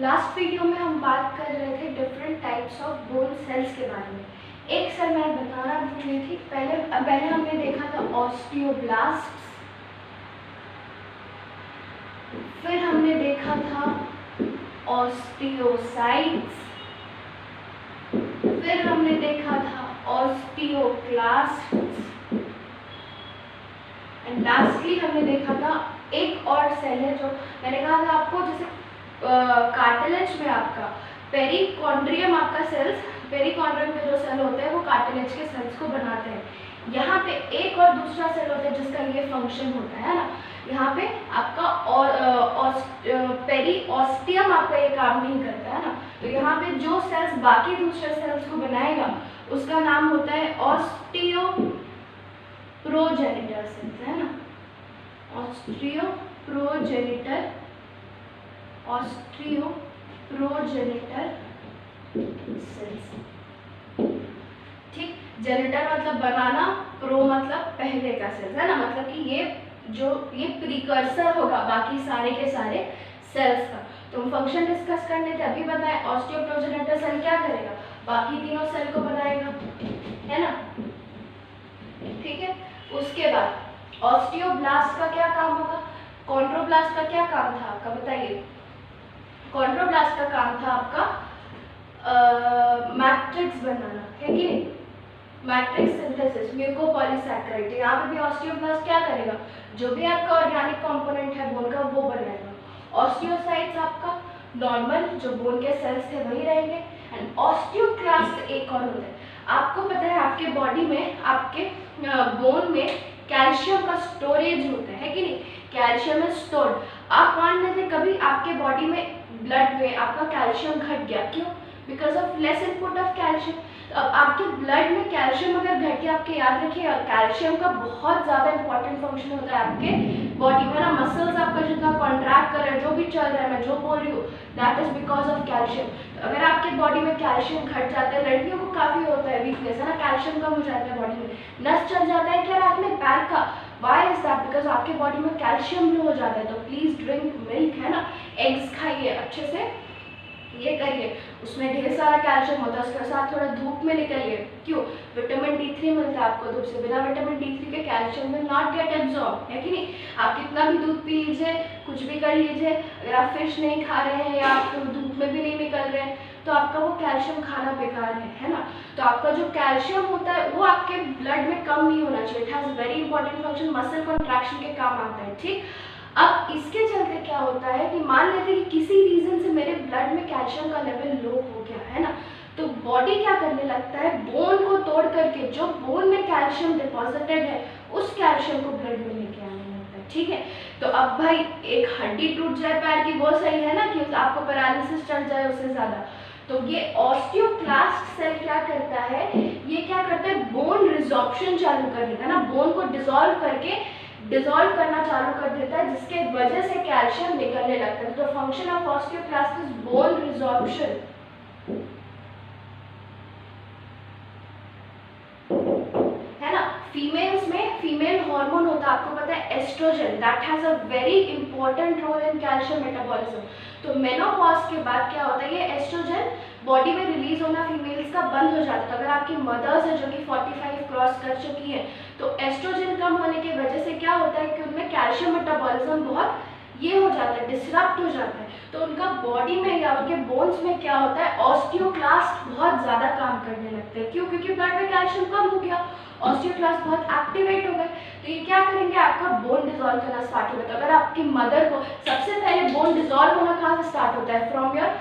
Last video में हम बात कर रहे थे different types of bone cells के बारे में। एक सेल मैं बताना भूल गई थी। पहले हमने देखा था ऑस्टियोब्लास्ट, फिर हमने देखा था ऑस्टियोसाइट्स, फिर हमने देखा था ऑस्टियोक्लास्ट एंड लास्टली हमने देखा था एक और सेल है जो मैंने कहा था आपको, जैसे कार्टिलेज में आपका पेरिकॉन्ड्रियम, आपका सेल्स पेरिकॉन्ड्रियम के जो सेल होते हैं वो कार्टिलेज के सेल्स को बनाते हैं। यहाँ पे एक और दूसरा सेल होता है जिसका ये फंक्शन होता है ना, यहाँ पे आपका पेरिऑस्टियम आपका ये काम नहीं करता है ना, तो यहाँ पे जो सेल्स बाकी दूसरे सेल्स को बनाएगा उसका नाम होता है ऑस्टियो प्रोजेनिटर सेल्स, है ना, ऑस्टियोप्रोजेनिटर सेल्स। ठीक, जेनिटर मतलब बनाना, प्रो मतलब पहले का सेल्स, है ना, मतलब कि ये प्रीकर्सर होगा बाकी सारे के सारे सेल्स का। तो हम फंक्शन डिस्कस करने थे, अभी बताएं ऑस्टियोप्रोजेनिटर सेल क्या करेगा, बाकी तीनों सेल को बनाएगा, है ना। ठीक है, उसके बाद ऑस्टियोब्लास्ट का क्या काम होगा, कॉन्ड्रोब्लास्ट का क्या काम था आपका बताइए। कॉन्ड्रोब्लास्ट का काम था आपका मैट्रिक्स बनाना, है कि नहीं, मैट्रिक्स सिंथेसिस, म्यूकोपॉलीसैकेराइड। यहाँ पे भी ऑस्टियोब्लास्ट क्या करेगा, जो भी आपका ऑर्गेनिक कंपोनेंट है बोन का वो बनाएगा। ऑस्टियोसाइट्स आपका नॉर्मल जो बोन के सेल्स थे वही रहेंगे एंड ऑस्टियोक्लास्ट एक और होता है। आपको पता है आपके बॉडी में, आपके बोन में कैल्शियम का स्टोरेज होता है कि नहीं, कैल्शियम इज स्टोर्ड। आप मान लेते कभी आपके बॉडी में ब्लड में आपका कैल्शियम घट गया, क्यों, because of less input of calcium. तो अब आपके ब्लड में कैल्शियम अगर घट गया, आपके याद रखिए कैल्शियम का बहुत ज़्यादा इंपॉर्टेंट फंक्शन होता है आपके बॉडी में ना, मसल्स आपका जितना कॉन्ट्रैक्ट कर रहे हैं, जो भी चल रहा है, मैं जो बोल रही हूँ that is because of calcium. तो अगर आपके बॉडी में कैल्शियम घट जाता है, लड़कियों को काफ़ी होता है वीकनेस, है ना, कैल्शियम कम हो जाता है बॉडी में, नस चल जाता है क्या रात में पैर का, वाई इज दैट, बिकॉज आपके बॉडी में कैल्शियम लो हो जाता है। तो प्लीज ड्रिंक मिल्क, है ना, एग्स खाइए अच्छे से, ये करिए, उसमें ढेर सारा कैल्शियम होता है, उसके साथ थोड़ा धूप में निकलिए, क्यों, विटामिन D3 मिलता है आपको धूप से, बिना विटामिन D3 के calcium will not gate absorb, है कि नहीं। आप कितना भी दूध पी लीजिए, कुछ भी कर लीजिए, अगर आप फिश नहीं खा रहे हैं या आप धूप में भी नहीं निकल रहे हैं तो आपका वो कैल्शियम खाना बेकार है ना। तो आपका जो कैल्शियम होता है वो आपके ब्लड में कम नहीं होना चाहिए, it has very important function, muscle contraction के काम आता है। ठीक, अब इसके चलते क्या होता है कि मान लेते कि किसी रीजन से मेरे ब्लड में कैल्शियम का लेवल लो हो गया, है ना, तो बॉडी क्या करने लगता है, बोन को तोड़ करके जो बोन में कैल्शियम डिपॉजिटेड है उस कैल्शियम को ब्लड में लेके आने लगता है। ठीक है, तो अब भाई एक हड्डी टूट जाए पैर की वो सही है ना, कि आपको पैरालिसिस चढ़ जाए उससे ज़्यादा, तो ये ऑस्टियोक्लास्ट सेल क्या करता है, ये क्या करता है, बोन रिजॉर्प्शन चालू कर देता है ना, बोन को डिसॉल्व करना चालू कर देता है, जिसके वजह से कैल्शियम निकलने लगता है। तो function of osteoclast is bone resorption, है ना। फीमेल्स में फीमेल हार्मोन होता है, आपको पता है estrogen, that has a very important role in calcium metabolism. तो मेनोपॉज के बाद क्या होता है, ये एस्ट्रोजन बॉडी में रिलीज होना फीमेल्स का बंद हो जाता है। तो अगर आपकी मदर्स है जो कि 45 क्रॉस कर चुकी है, तो एस्ट्रोजन कम होने की वजह से क्या होता है कि उनमें कैल्शियम मेटाबॉलिज्म बहुत ये हो जाता है, डिसरप्ट हो जाता है। तो उनका बॉडी में या उनके बोन्स में क्या होता है, ऑस्टियोक्लास्ट बहुत ज़्यादा काम करने लगते हैं, क्यों, क्योंकि ब्लड में कैल्शियम कम हो गया, ऑस्टियोक्लास्ट बहुत एक्टिवेट हो गए, तो ये क्या करेंगे, आपका बोन डिसॉल्व करना स्टार्ट होगा। तो अगर आपकी मदर को सबसे पहले बोन डिसॉल्व होना कहाँ से स्टार्ट होता है, फ्रॉम योर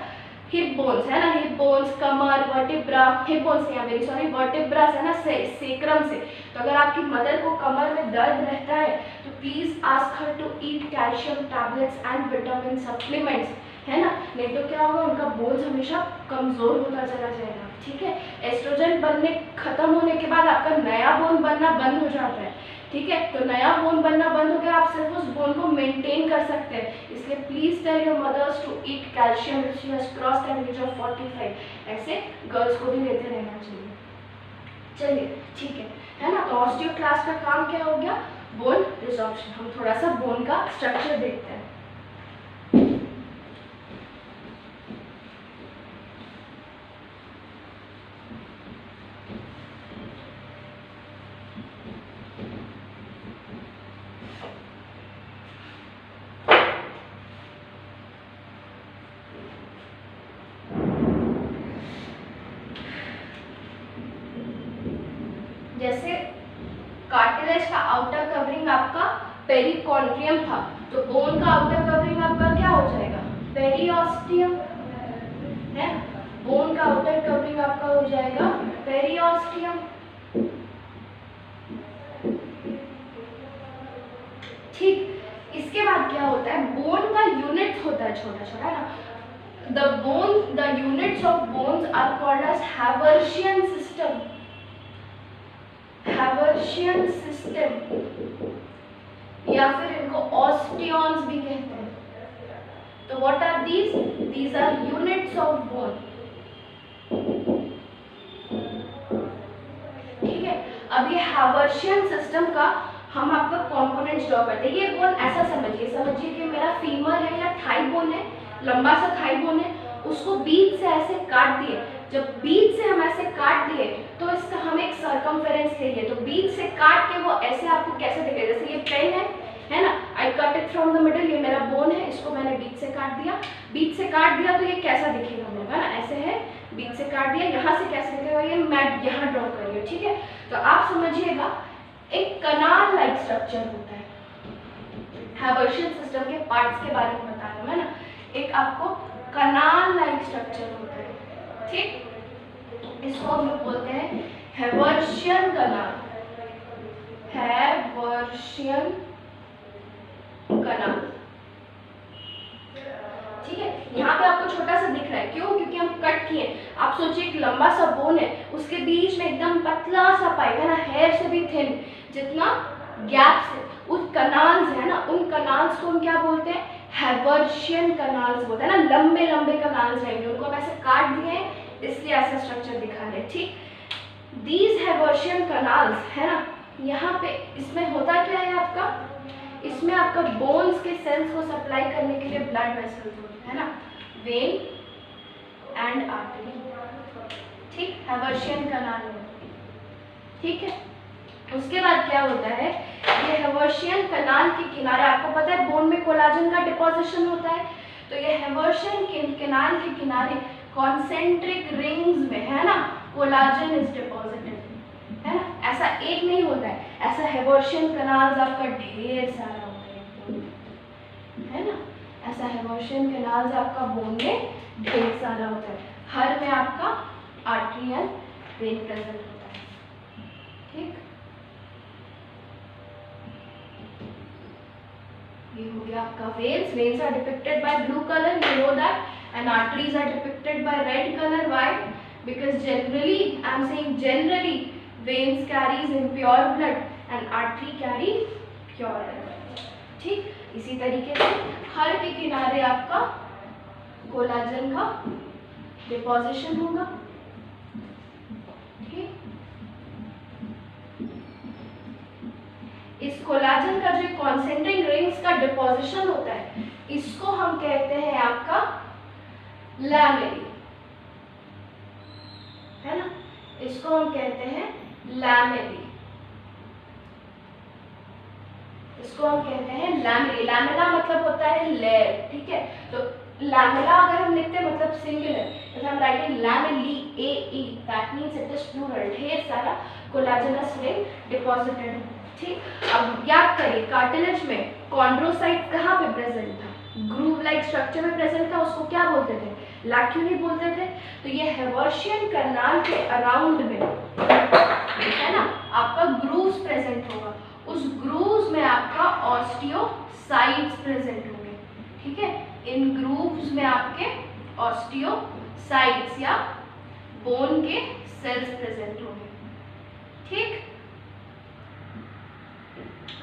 हिप बोन्स, है ना, हिप बोन्स, कमर, वर्टिब्रा, हिप बोन्स नहीं मेरी सॉरी वर्टिब्रा है ना, सेक्रम से। तो अगर आपकी मदर को कमर में दर्द रहता है तो please ask her to eat calcium tablets and vitamin supplements, है ना, नहीं तो क्या होगा, उनका बोन्स हमेशा कमजोर होता चला जाएगा। ठीक है, एस्ट्रोजन बनने खत्म होने के बाद आपका नया बोन बनना बंद हो जाता है। ठीक है, तो नया बोन बनना बंद हो गया, आप सिर्फ उस बोन को मेंटेन कर सकते हैं, इसलिए please tell your mothers to eat calcium which has crossed the age of 45। ऐसे गर्ल्स को भी लेते रहना चाहिए। चलिए ठीक है ना, तो ऑस्टियोक्लास्ट का काम क्या हो गया, बोन रिजॉर्प्शन। हम थोड़ा सा बोन का स्ट्रक्चर देखते हैं। जैसे कार्टिलेज का आउटर कवरिंग आपका पेरिकॉन्ड्रियम था, तो बोन का आउटर कवरिंग आपका क्या हो जाएगा, पेरिओस्टियम है। बोन का आउटर कवरिंग आपका हो जाएगा पेरिओस्टियम। ठीक, इसके बाद क्या होता है, बोन का यूनिट होता है छोटा छोटा ना, the units of bones are called as Haversian system, Haversian system, या फिर इनको ऑस्टियॉन्स भी कहते हैं। तो what are these? These are units of bone। ठीक है, अब ये Haversian system का हम आपका कंपोनेंट्स ड्रॉ करते हैं। ये बोन ऐसा समझिए कि मेरा फीमर है या थाई बोन है, लंबा सा थाई बोन है, उसको बीच से ऐसे काट दिए। जब बीच से हम ऐसे काट दिए तो इसका हम एक सर्कमफेरेंस ले लिए, तो बीच से काट के वो ऐसे आपको कैसे दिखेगा, जैसे ये पेन है ना, I cut it from the middle, ये मेरा बोन है, इसको मैंने बीच से काट दिया, बीच से काट दिया तो ये कैसा दिखेगा मेरा, है ना, ऐसे है, बीच से काट दिया, यहाँ से कैसे दिखेगा, ये मैं यहाँ ड्रॉ कर रही हूँ। ठीक है, तो आप समझिएगा एक कनाल लाइक स्ट्रक्चर होता है। हैवर्शियन सिस्टम के पार्ट्स के बारे में बता रहा हूँ मैं ना, एक आपको कनाल लाइक स्ट्रक्चर होता है। ठीक, इसको हम लोग बोलते हैं हैवर्शियन कनाल, हैवर्शियन कनाल। ठीक है, यहाँ पे आपको छोटा सा दिख रहा है, क्यों, क्योंकि हम कट किए। आप सोचिए एक लंबा सा बोन है, उसके बीच में एकदम पतला सा पाइप है ना, हेयर से भी थिन, जितना गैप से उन कनाल्स है ना, उन कनाल्स को हम क्या बोलते हैं, हैवर्शियन कनाल्स बोलते हैं ना, लंबे लंबे कनाल्स रहेंगे, उनको हम ऐसे काट दिए इसलिए ऐसा स्ट्रक्चर दिखा रहे। ठीक, दीज हैवर्शियन कनाल्स है ना, यहाँ पे इसमें होता क्या है आपका, इसमें आपका बोन्स के सेल्स को सप्लाई करने के लिए ब्लड वेसल्स होते हैं ना, वेन एंड आर्टरी। ठीक, हैवर्शियन कनाल में। ठीक है, उसके बाद क्या होता है, ये हैवर्शियन कनाल के किनारे, आपको पता है बोन में कोलाजन का डिपोजिशन होता है, तो ये हैवर्शियन कनाल के किनारे कॉन्सेंट्रिक रिंग्स में है ना, कोलाजन इज डिपॉजिटेड, है ना, ऐसा एक नहीं होता है, ऐसा हैवर्शियन कनाल्स आपका ढेर सारा होता है ना, ऐसा हैवर्शियन कनाल्स आपका बोन में ढेर सारा होता है, हर में आपका आर्टरी एंड वेन प्रेजेंट होता है। ठीक, ये हो गया आपका veins. Veins are depicted by blue colour, you know that, and arteries are depicted by red colour. Why? Because generally, I am saying generally, veins carries impure blood and artery carry pure blood। ठीक, इसी तरीके से हर के किनारे आपका collagen का deposition होगा। ठीक, इस कोलाजन का जो कॉन्सेंट्रिक रिंग्स का डिपोजिशन होता है, इसको हम कहते हैं आपका लैमेली, है ना, इसको हम कहते हैं लैमेली, इसको हम कहते हैं लैमेली। लैमेला मतलब होता है लेयर। ठीक है, तो लैमेला अगर हम लिखते हैं मतलब सिंगुलर, जैसे हम writing lamellae, a e, that means it is plural, ढेर सारा कोलाजेनस रिंग डिपॉजिटेड। ठीक, अब याद करिए कार्टिलेज में कॉन्ड्रोसाइट कहाँ पे प्रेजेंट था, ग्रूव लाइक स्ट्रक्चर में प्रेजेंट था, उसको क्या बोलते थे, लैक्यूनी बोलते थे। तो ये हैवर्शियन कनाल के अराउंड में है ना आपका ग्रूव्स प्रेजेंट होगा, उस ग्रूव्स में आपका ऑस्टियोसाइट्स प्रेजेंट होंगे। ठीक है, इन ग्रूव्स में आपके ऑस्टियोसाइट्स या बोन के सेल्स प्रेजेंट होंगे। ठीक,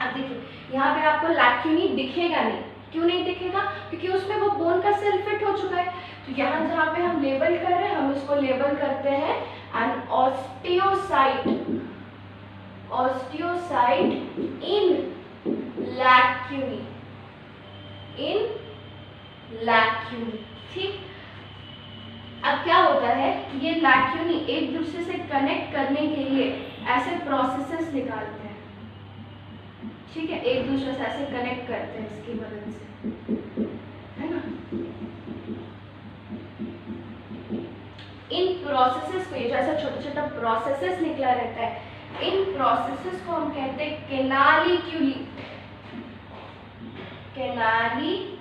अब देखिए यहाँ पे आपको लैक्यूनी दिखेगा नहीं, क्यों नहीं दिखेगा, क्योंकि उसमें वो बोन का सेल फिट हो चुका है। तो यहाँ जहाँ पे हम लेबल कर रहे हैं, हम इसको लेबल करते हैं एन ऑस्टियोसाइट, ऑस्टियोसाइट इन लैक्यूनी, इन लैक्यूनी। ठीक, अब क्या होता है, ये लैक्यूनी एक दूसरे से कनेक्ट करने के लिए ऐसे प्रोसेसेस निकालते हैं। ठीक है, एक दूसरे से ऐसे कनेक्ट करते हैं इसकी मदद से, है ना। इन प्रोसेसेस को, ये जैसा छोटा छोटा प्रोसेसेस निकला रहता है, इन प्रोसेसेस को हम कहते हैं कैनालिक्यूली, कैनालिक्यूली,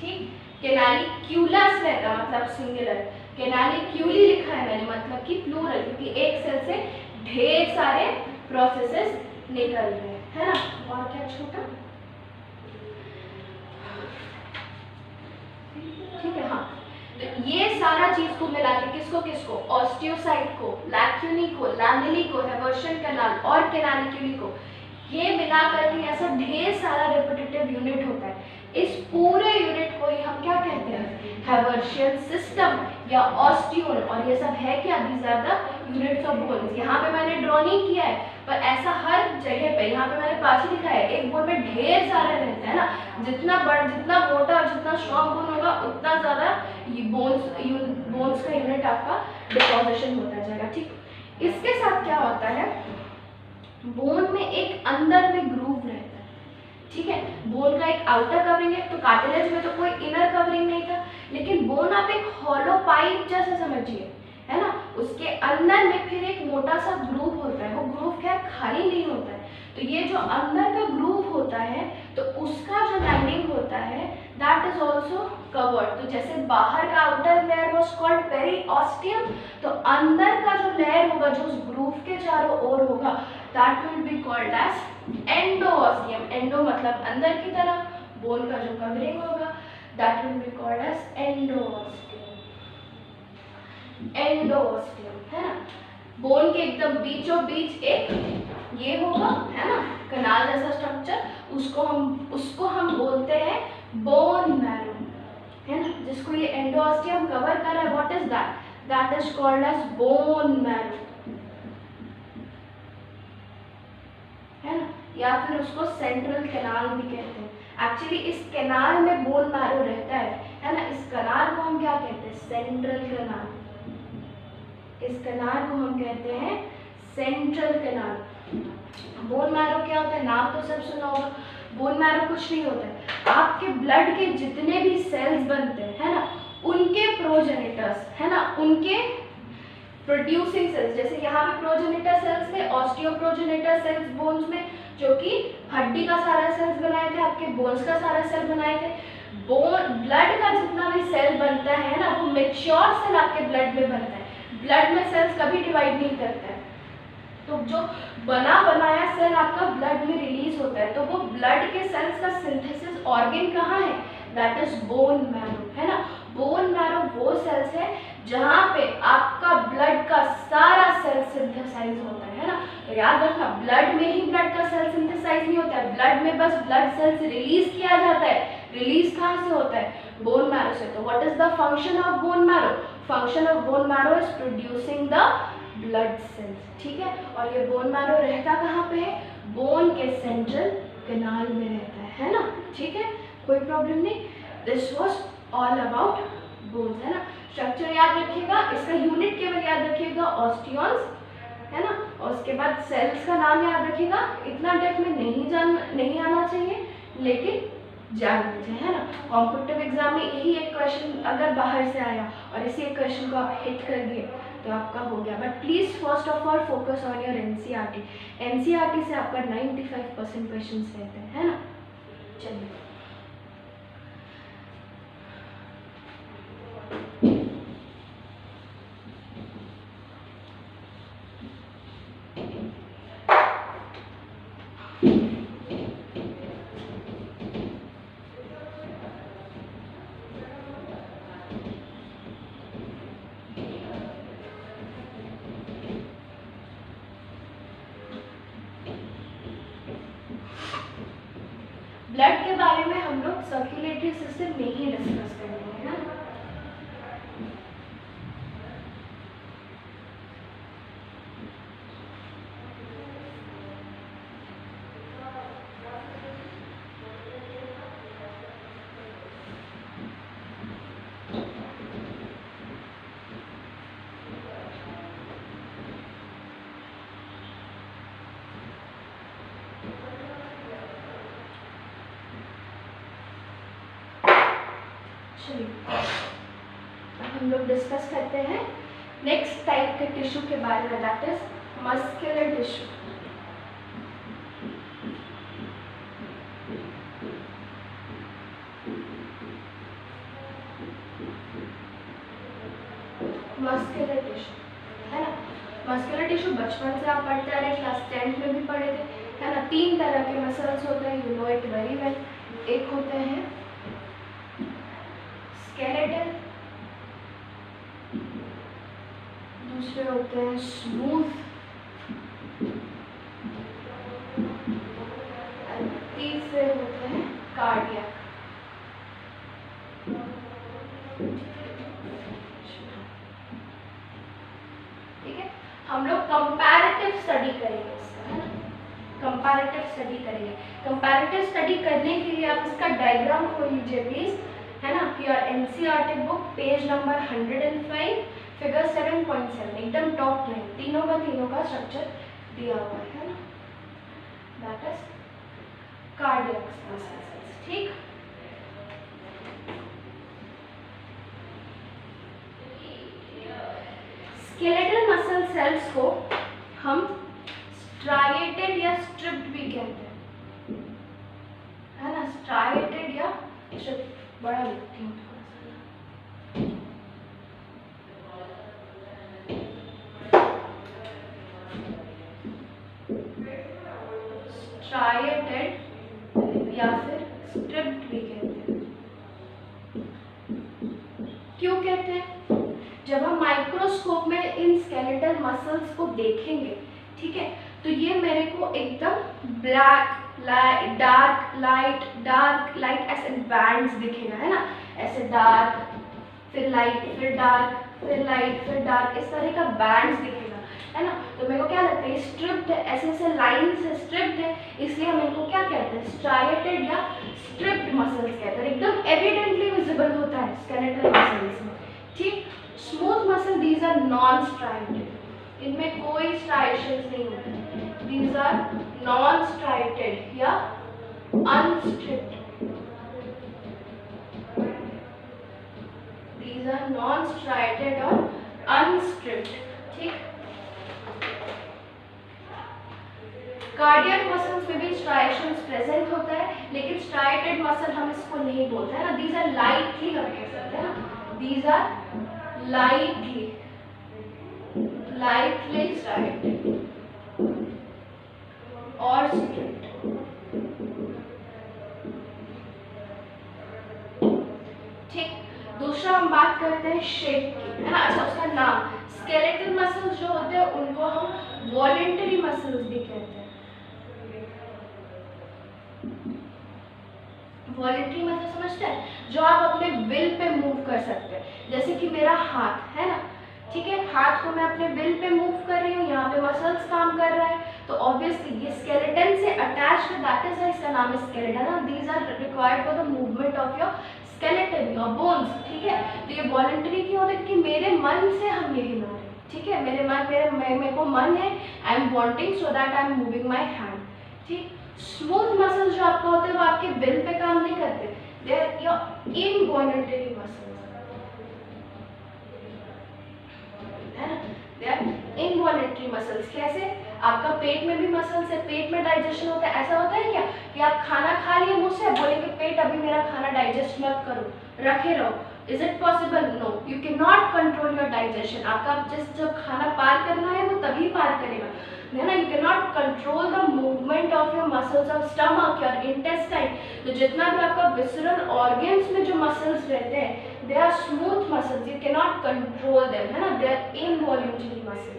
ठीक। कैनालिक्यूलस रहता मतलब सिंगुलर, कैनालिक्यूली लिखा है मैंने मतलब कि प्लूरल, क्योंकि एक सेल से ढेर सारे प्रोसेसेस निकल रहे हैं, है ना। और क्या छोटा, ठीक है। हाँ, तो ये सारा चीज को मिला के किसको किसको, ऑस्टियोसाइट को, लैक्यूनी को, लैमेली को, हैवर्शियन कैनाल और कैनालिक्यूली को, ये मिला करके ऐसा ढेर सारा रिपीटेटिव यूनिट होता है। इस पूरे यूनिट को ही हम क्या कहते हैं, हैवर्शियन सिस्टम या ऑस्टियोन। और ये सब है क्या, these are the units of bones. यहाँ पे मैंने ड्रॉ नहीं किया है, पर ऐसा हर जगह पे, यहाँ पे मैंने पास ही लिखा है, एक बोन में ढेर सारे रहते हैं ना। जितना बड़ा, जितना मोटा और जितना स्ट्रॉन्ग बोन होगा, उतना ज्यादा बोन्स का यूनिट आपका डिपोजिशन होता जाएगा, ठीक। इसके साथ क्या होता है, बोन में एक अंदर में ग्रूव रहता है, ठीक है। बोन का एक आउटर कवरिंग है, तो कार्टिलेज में तो कोई इनर कवरिंग नहीं था, लेकिन बोन आप एक हॉलो पाइप जैसा समझिए, है ना। उसके अंदर में फिर एक मोटा सा ग्रूव होता है, वो ग्रूव खैर खाली नहीं होता है, तो ये जो अंदर का ग्रूव होता है, तो उसका जो लाइनिंग होता है दैट इज ऑल्सो कवर्ड। तो जैसे बाहर का outer layer was called periosteum, तो अंदर का जो लेयर होगा, जो उस ग्रूव के चारों ओर होगा, that will be called as endosteum. Endo मतलब अंदर की तरफ, बोन का जो कवरिंग होगा that will be called as endosteum, endosteum, है ना। बोन के एकदम बीचों बीच एक ये होगा, है ना, कनाल जैसा स्ट्रक्चर, उसको हम बोलते हैं बोन मैरो, है ना। जिसको ये एंडोऑस्टियम कवर कर रहा है, what is that, that is called as bone marrow, है ना। या फिर उसको सेंट्रल कैनाल भी कहते हैं। एक्चुअली इस कैनाल में बोन मैरो रहता है ना। इस कैनाल को हम क्या कहते हैं, सेंट्रल कैनाल। इस कैनाल को हम कहते हैं सेंट्रल कैनाल। बोन मैरो क्या होता है, नाम तो सब सुना होगा। बोन मैरो कुछ नहीं होता है, आपके ब्लड के जितने भी सेल्स बनते हैं, है ना, उनके प्रोजेनिटर्स, है ना, उनके प्रोड्यूसिंग सेल्स। जैसे यहाँ पे प्रोजेनिटर सेल्स थे, ऑस्टियोप्रोजेनिटर सेल्स बोन्स में, जो कि हड्डी का सारा सेल्स बनाए थे, आपके बोन्स का सारा सेल बनाए थे। बोन ब्लड का जितना भी सेल बनता है ना, वो मैच्योर सेल आपके ब्लड में बनता है। ब्लड में सेल्स कभी डिवाइड नहीं करता है, तो जो बना बनाया सेल आपका ब्लड में रिलीज होता है, तो वो ब्लड के सेल्स का सिंथेसिस ऑर्गन कहाँ है, दैट इज बोन मैरो, है ना। बोन मैरो वो सेल्स है जहाँ पे आपका ब्लड का सारा सेल सिंथेसाइज होता है ना। तो याद रखना, ब्लड में ही ब्लड का सेल सिंथेसाइज नहीं होता है, ब्लड में बस ब्लड सेल्स रिलीज किया जाता है। रिलीज कहाँ से होता है, बोन मैरो से। तो what is the function of bone marrow, function of bone marrow is producing the blood cells, ठीक है। और ये बोन मैरो रहता कहाँ पे है, बोन के सेंट्रल कैनाल में रहता है ना, ठीक है, कोई प्रॉब्लम नहीं। This was all about bones, है ना। स्ट्रक्चर याद रखिएगा, इसका यूनिट केवल याद रखिएगा ऑस्टियॉन्स, है ना। और उसके बाद सेल्स का नाम याद रखिएगा, इतना डेप्थ में नहीं आना चाहिए, लेकिन जान लीजिए, है ना। कॉम्पिटिटिव एग्जाम में यही एक क्वेश्चन अगर बाहर से आया और इसी एक क्वेश्चन को आप हिट कर दिए तो आपका हो गया। But please first of all focus on your NCERT. NCERT से आपका 95% क्वेश्चन रहते हैं, है ना। चलिए, ब्लड के बारे में हम लोग सर्कुलेटरी सिस्टम में ही डिस्कस करेंगे, है ना। चलिए, हम लोग डिस्कस करते हैं नेक्स्ट टाइप के टिश्यू के बारे में, that is muscular tissue. Muscular tissue है ना, मस्कुलर टिश्यू बचपन से आप पढ़ते आ रहे, क्लास 10 में भी पढ़े थे, है ना। 3 तरह के मसल्स होते हैं, you know it very well. एक होते हैं स्केलेटल, दूसरे होते हैं स्मूथ, तीसरे होते हैं कार्डियक। ठीक है, हम लोग कंपैरेटिव स्टडी करेंगे इसका, है ना, कंपैरेटिव स्टडी करेंगे। कंपैरेटिव स्टडी करने के लिए आप इसका डायग्राम खोल लीजिए प्लीज, है ना, your NCERT book page number 105 figure 7.7 एकदम टॉप में तीनों का स्ट्रक्चर दिया हुआ है ना, दैट इज कार्डियक मसल्स। ठीक, स्केलेटल मसल सेल्स को हम स्ट्राइएटेड या स्ट्रिप्ड भी कहते हैं, है ना, स्ट्राइएटेड या स्ट्रिप्ड। बड़ा लिखती हूँ स्ट्राइएटेड या फिर स्ट्रिप्ड भी कहते हैं। क्यों कहते हैं? जब हम माइक्रोस्कोप में इन स्केलेटल मसल्स को देखेंगे, ठीक है, तो ये मेरे को एकदम ब्लैक लाइट, डार्क लाइट ऐसे बैंड्स दिखेगा, है ना, ऐसे डार्क फिर लाइट फिर डार्क फिर लाइट फिर डार्क, इस तरह का बैंड्स दिखेगा, है ना। तो मेरे को क्या लगता है, स्ट्रिप्ड है, ऐसे ऐसे लाइन से स्ट्रिप्ड है, इसलिए हम इनको क्या कहते हैं, स्ट्राइएटेड या स्ट्रिप्ड मसल्स कहते हैं। एकदम एविडेंटली विजिबल होता है स्केलेटल मसल्स में। ठीक, smooth muscle these are non striated, इनमें कोई स्ट्राइएशंस नहीं होते, दीज आर नॉन स्ट्राइएटेड या unstriped, these are non striated और अनस्ट्रिप्ड। ठीक, कार्डियक मसल्स में भी स्ट्राइएशंस प्रेजेंट होता है, लेकिन स्ट्राइएटेड मसल हम इसको नहीं बोलते हैं ना, दीज आर लाइटली, हम कह सकते हैं ना, दीज आर लाइटली स्ट्राइएटेड और स्ट्रिप्ड। ठीक, दूसरा हम बात करते हैं शेप की, है ना। अच्छा, उसका नाम, स्केलेटल मसल्स जो होते हैं उनको हम वॉलेंटरी मसल्स भी कहते हैं। वॉलेंटरी मतलब समझते हैं, जो आप अपने विल पे मूव कर सकते हैं, जैसे कि मेरा हाथ है ना, ठीक है, हाथ को मैं अपने विल पे मूव कर रही हूँ, यहाँ पे मसल्स काम कर रहा है, तो ऑब्वियसली ये स्केलेटन से अटैच्ड है, दैट इज इसका नाम है स्केलेटन, ना, these are required for the movement of your skeleton, your bones. ठीक है, तो ये वॉलेंटरी क्यों होता है कि मेरे मन से हम ये हिला रहे हैं, ठीक है, मेरे को मन है, I am wanting so that I am moving my hand. ठीक, स्मूथ मसल्स जो आपका होते हैं वो आपके विल पे काम नहीं करते, they are your involuntary muscles, है ना, दे आर इनवॉलंटरी मसल्स। कैसे? आपका पेट में भी मसल्स है, पेट में डाइजेशन होता है। ऐसा होता है क्या कि आप खाना खा लिए मुंह से, बोलेंगे पेट अभी मेरा खाना डाइजेस्ट मत करो, रखे रहो, is it possible? No, you can not control your digestion. आपका जब खाना पार करना है वो तभी पार करेगा, है ना। You can not control the movement of your muscles of stomach, your intestine. तो जितना भी आपका विसरल ऑर्गन्स में जो मसल्स रहते हैं, they are smooth muscles, you can not control them, है ना, they are involuntary muscles.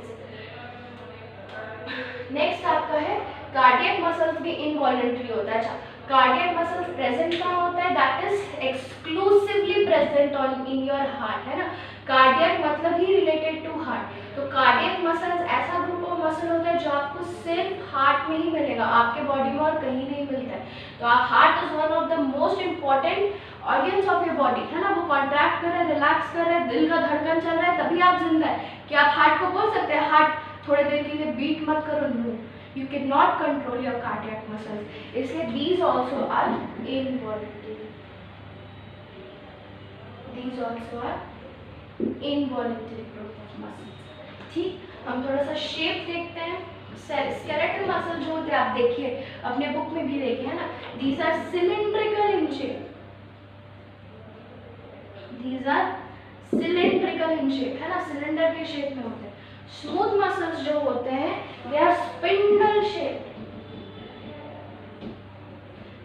Next आपका है कार्डियक मसल्स भी इनवॉल्यूंटरी होता है। अच्छा, कार्डियक मसल्स प्रेजेंट कहाँ होता है? That is exclusively present on in your heart, है ना। कार्डियक मतलब ही रिलेटेड टू हार्ट। तो कार्डियक मसल्स ऐसा ग्रुप ऑफ मसल होता है जो आपको सिर्फ हार्ट में ही मिलेगा, आपके बॉडी में और कहीं नहीं मिलता है। तो heart is one of the most important organs of your body, है ना। वो कॉन्ट्रैक्ट कर रहा है, रिलैक्स कर रहा है, दिल का धड़कन चल रहा है, तभी आप जिंदा है। क्या आप हार्ट को बोल सकते हैं हार्ट थोड़े देर के लिए बीट मत करो? No, you cannot control your cardiac muscles, इसलिए these also are involuntary, these also are involuntary growth of muscles. ठीक, हम थोड़ा सा शेप देखते हैं। स्केलेटल मसल जो होते हैं आप देखिए अपने बुक में भी देखे है ना, these are cylindrical in shape, these are cylindrical in shape, है ना, सिलेंडर के शेप में होते हैं। स्मूथ मसल्स जो होते हैं they are spindle shape.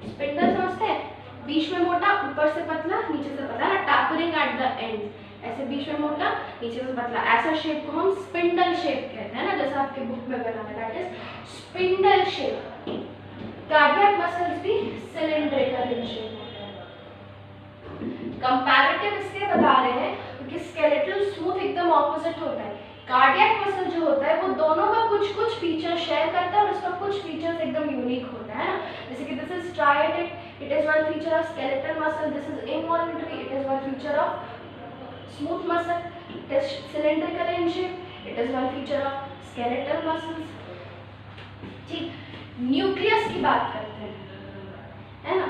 Spindle समझते हैं, बीच में मोटा ऊपर से पतला नीचे से पतला ना, टैपरिंग एट द एंड, ऐसे बीच में मोटा नीचे से पतला, ऐसा शेप को हम स्पिंडल शेप कहते हैं ना, जैसा आपके बुक में बना है that is spindle shape. Cardiac muscles भी सिलिंड्रिकल इन शेप होते हैं। कंपैरेटिव इसलिए बता रहे हैं क्योंकि स्केलेटल स्मूथ एकदम ऑपोजिट होता है। कार्डियक मसल जो होता है वो दोनों का कुछ कुछ फीचर शेयर करता है और उसका कुछ फीचर्स एकदम यूनिक होता है ना, जैसे कि this is striated, it is one feature of skeletal muscle, this is involuntary, it is one feature of smooth muscle, it is cylindrical in shape, it is one feature of skeletal muscles. ठीक, nucleus की बात करते हैं, है ना,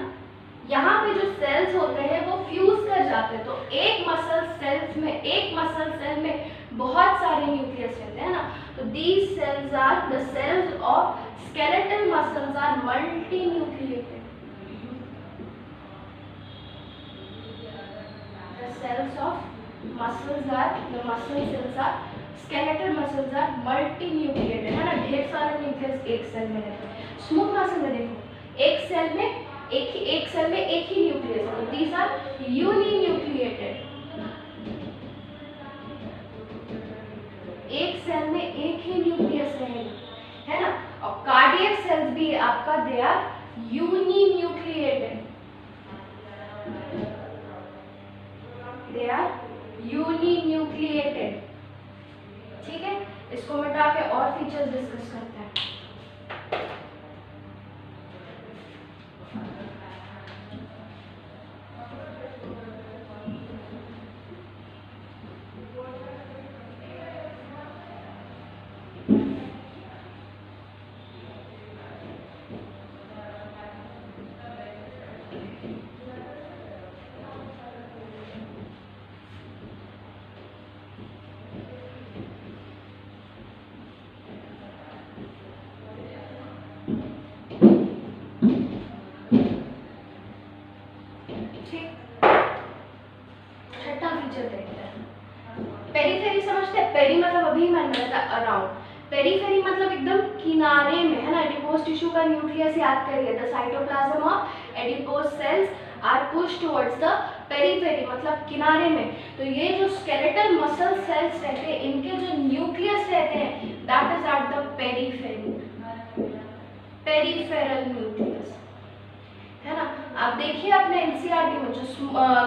यहाँ पे जो सेल्स होते हैं वो फ्यूज कर जाते हैं, तो एक मसल सेल में बहुत सारे न्यूक्लियस रहते हैं ना, तो these cells are the cells of skeletal muscles are multinucleated. The cells of the muscle cells are skeletal muscles are multinucleated, है ना, ढेर सारे न्यूक्लियस एक सेल में रहते हैं। स्मूथ मसल में देखो एक सेल में एक ही न्यूक्लियस है, दीज आर यूनिन्यूक्लिएटेड। एक सेल में एक ही न्यूक्लियस रहेगा, है ना, और कार्डियक सेल्स भी आपका they are uninucleated, they are uninucleated. ठीक है, इसको मिटा के और फीचर्स डिस्कस करते हैं। छठा फीचर देखते हैं, पेरीफेरी समझते हैं, पेरी मतलब अभी मैंने बताया था अराउंड, पेरीफेरी मतलब एकदम किनारे में, है ना, एडिपोज टिश्यू का न्यूक्लियस याद करिए, the cytoplasm of adipose cells are pushed towards the periphery मतलब किनारे में। तो ये जो स्केलेटल मसल सेल्स रहते हैं इनके जो न्यूक्लियस रहते हैं that is at the periphery, peripheral nucleus, है ना। आप देखिए अपने एनसीईआरटी में जो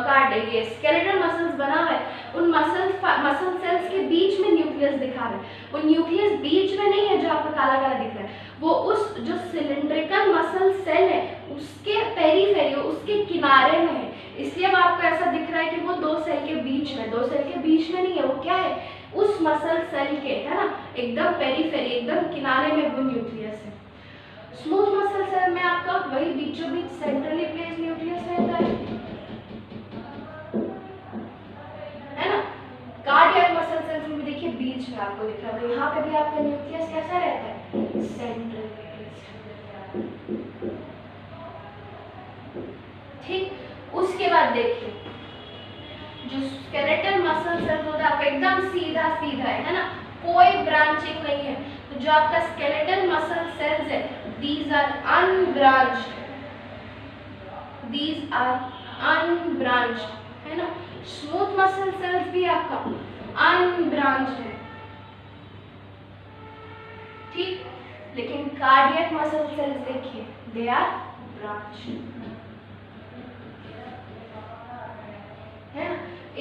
कार्ड ये स्केलेटल मसल्स बना हुआ है उन मसल सेल्स के बीच में न्यूक्लियस दिखा रहा है, वो न्यूक्लियस बीच में नहीं है जो आपको काला काला दिख रहा है, वो उस जो सिलिंड्रिकल मसल सेल है उसके पेरीफेरी उसके किनारे में है, इसलिए वो आपको ऐसा दिख रहा है कि वो दो सेल के बीच में नहीं है, वो क्या है उस मसल सेल के, है ना, एकदम पेरीफेरी एकदम किनारे में वो न्यूक्लियस है। स्मूथ मसल सेल में आपका वही बीचों बीच सेंट्रली प्लेस्ड न्यूक्लियस रहता है ना। कार्डियक मसल सेल्स में भी देखिए बीच में आपको दिख रहा है, यहाँ पे भी आपका न्यूक्लियस कैसा रहता है सेंट्रल प्लेस्ड। ठीक, उसके बाद देखिए जो स्केलेटल मसल सेल होता है आपका एकदम सीधा सीधा है ना, कोई ब्रांचिंग नहीं है, तो जो आपका स्केलेटल मसल सेल्स है these are unbranched, है ना। स्मूथ मसल सेल्स भी आपका अनब्रांच्ड है, ठीक, लेकिन कार्डियक मसल सेल्स देखिए दे आर ब्रांच्ड, है ना।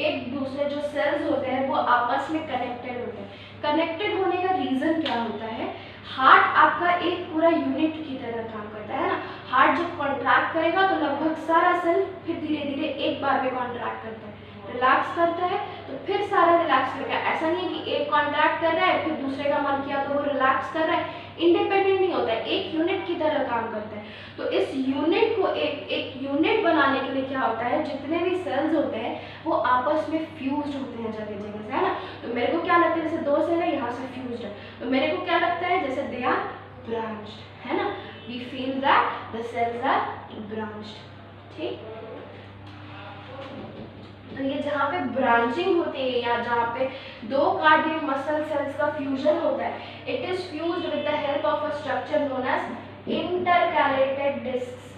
एक दूसरे जो सेल्स होते हैं वो आपस में कनेक्टेड होते हैं। कनेक्टेड होने का रीजन क्या होता है, हार्ट आपका एक पूरा यूनिट की तरह काम करता है ना, हार्ट जब कॉन्ट्रैक्ट करेगा तो लगभग सारा सेल फिर धीरे धीरे एक बार में कॉन्ट्रैक्ट करता है, रिलैक्स करता है तो फिर सारा रिलैक्स करेगा, ऐसा नहीं है कि एक कॉन्ट्रैक्ट कर रहा है फिर दूसरे का मन किया तो वो रिलैक्स कर रहा है, इंडिपेंडेंट नहीं होता है, एक यूनिट की तरह काम करता है। तो इस यूनिट को एक यूनिट बनाने के लिए क्या होता है, जितने भी सेल्स होते हैं वो आपस में फ्यूज्ड होते हैं जगह जगह से, है ना। तो मेरे को क्या लगता है, जैसे 2 सेल है यहाँ से फ्यूज्ड है, तो मेरे को क्या लगता है जैसे दे आर ब्रांच्ड, है ना। We feel that the cells are branched, ठीक। तो ये जहाँ पे ब्रांचिंग होती है या जहाँ पे 2 कार्डियक मसल सेल्स का फ्यूजन होता है, it is fused with the help of a structure known as intercalated discs.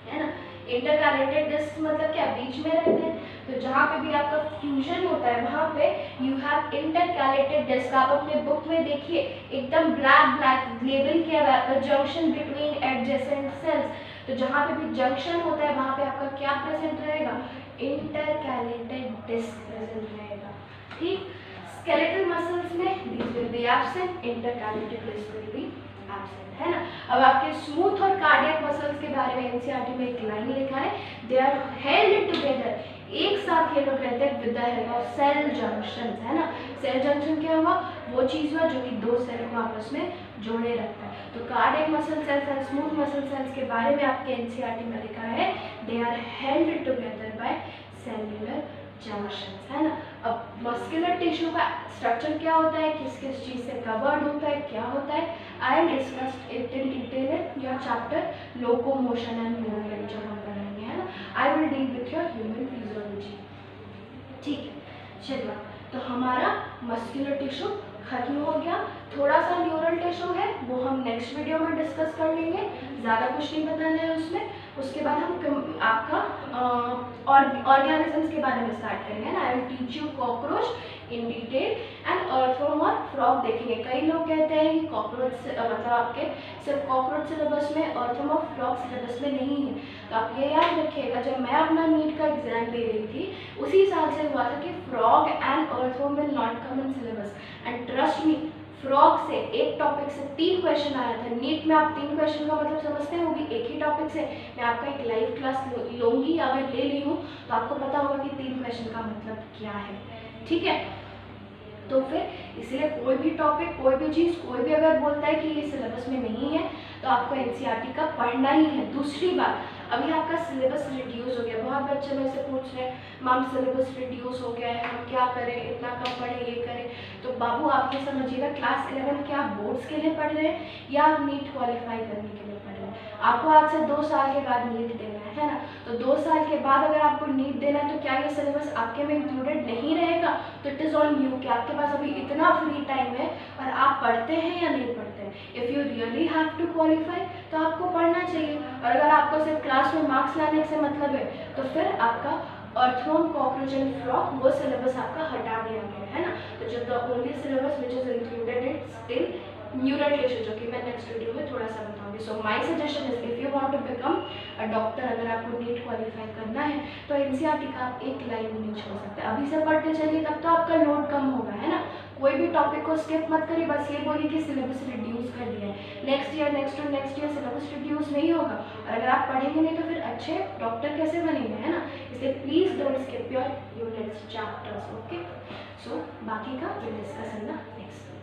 है ना, इंटरकैलेटेड डिस्क मतलब क्या, बीच में रहते हैं। तो जहाँ पे भी आपका फ्यूजन होता है वहाँ पे यू हैव इंटरकैलेटेड डिस्क। आप अपने बुक में देखिए एकदम ब्लैक ब्लैक लेबल किया हुआ है, जंक्शन बिटवीन एडजेसेंट सेल्स। तो जहाँ पे भी जंक्शन होता है वहाँ पे आपका क्या प्रेजेंट रहेगा, इंटरकैलेटेड डिस्क प्रेजेंट रहेगा, ठीक। स्केलेटल मसल्स में these will be absent, intercalated disc will be absent, है ना। अब आपके स्मूथ और कार्डियक मसल्स के बारे में एनसीईआरटी में एक लाइन लिखा है, दे आर हेल्ड टुगेदर, एक साथ ये लोग रहते हैं with the help of cell junction, है ना। सेल जंक्शन क्या हुआ, वो चीज हुआ जो कि 2 सेल को आपस में जोड़े रखता है। तो कार्डियक मसल सेल्स और स्मूथ मसल सेल्स के बारे में आपके एनसीईआरटी में लिखा है, they are held together by cellular junction, है ना। अब मस्कुलर टिश्यू का स्ट्रक्चर क्या होता है, किस किस चीज से कवर्ड होता है, क्या होता है, I will discuss it in detail in your chapter locomotion and movement जब हम पढ़ेंगे, है ना। I will deal with your human physiology, ठीक है। चलिए, तो हमारा मस्कुलर टिश्यू खत्म हो गया। थोड़ा सा न्यूरल टिश्यू है, वो हम नेक्स्ट वीडियो में डिस्कस कर लेंगे, ज़्यादा कुछ नहीं बताना है उसमें। उसके बाद हम आपका ऑर्गेनिजम्स के बारे में स्टार्ट करेंगे ना। I will teach you cockroach in detail and earthworm और फ्रॉग देखेंगे। कई लोग कहते हैं कि कॉकरोच मतलब आपके सिर्फ कॉकरोच सिलेबस में, अर्थवर्म और फ्रॉग सिलेबस में नहीं है। तो आप ये याद रखिएगा, जब मैं अपना नीट का एग्जाम दे रही थी उसी साल से हुआ था कि frog and earthworm will not come in syllabus, and trust me, frog से एक टॉपिक से 3 क्वेश्चन आया था। नीट में आप 3 क्वेश्चन का मतलब समझते होंगे, एक ही टॉपिक से मैं आपका एक लाइव क्लास लूँगी, अगर ले ली हूँ तो आपको पता होगा कि 3 क्वेश्चन का मतलब क्या है, ठीक है। तो फिर इसलिए कोई भी टॉपिक, कोई भी चीज़, कोई भी अगर बोलता है कि ये सिलेबस में नहीं है तो आपको एनसीईआरटी का पढ़ना ही है। दूसरी बात, अभी आपका सिलेबस रिड्यूस हो गया, बहुत बच्चे मेरे से पूछ रहे हैं मैम सिलेबस रिड्यूस हो गया है, हम क्या करें, इतना कम पढ़े, ये करें। तो बाबू आप ये समझिएगा, क्लास 11 क्या आप बोर्ड्स के लिए पढ़ रहे हैं या आप नीट क्वालिफाई करने के लिए पढ़ रहे हैं। आपको आज से 2 साल के बाद नीट देना है ना। तो 2 साल के बाद अगर आपको नीट देना है तो क्या ये सिलेबस आपके में इंक्लूडेड नहीं रहेगा, तो इट इज़ ऑन यू कि आपके पास अभी इतना फ्री टाइम है और आप पढ़ते हैं या नहीं पढ़ते हैं। If you really have to qualify तो आपको पढ़ना चाहिए, और अगर आपको सिर्फ क्लास में मार्क्स लाने से मतलब है तो फिर आपका अर्थवर्म, कॉकरोच एंड फ्रॉग वो सिलेबस आपका हटा दिया गया है ना। तो जो the only syllabus which is included it still neural tissue, जो कि मैं नेक्स्ट वीडियो में थोड़ा सा बताऊंगी। So my suggestion is if you want to become a doctor, अगर आपको नीट क्वालिफाई करना है तो एनसीईआरटी का आप एक लाइन नहीं छोड़ सकते, अभी से पढ़ते चलिए तब तो आपका लोड कम होगा, है ना। कोई भी टॉपिक को स्किप मत करिए, बस ये बोलिए कि सिलेबस रिड्यूस कर दिया है, नेक्स्ट ईयर सिलेबस रिड्यूस नहीं होगा, और अगर आप पढ़ेंगे नहीं तो फिर अच्छे डॉक्टर कैसे बनेंगे, है ना। इसलिए please don't skip your units chapters, okay. So बाकी का will discuss in the next.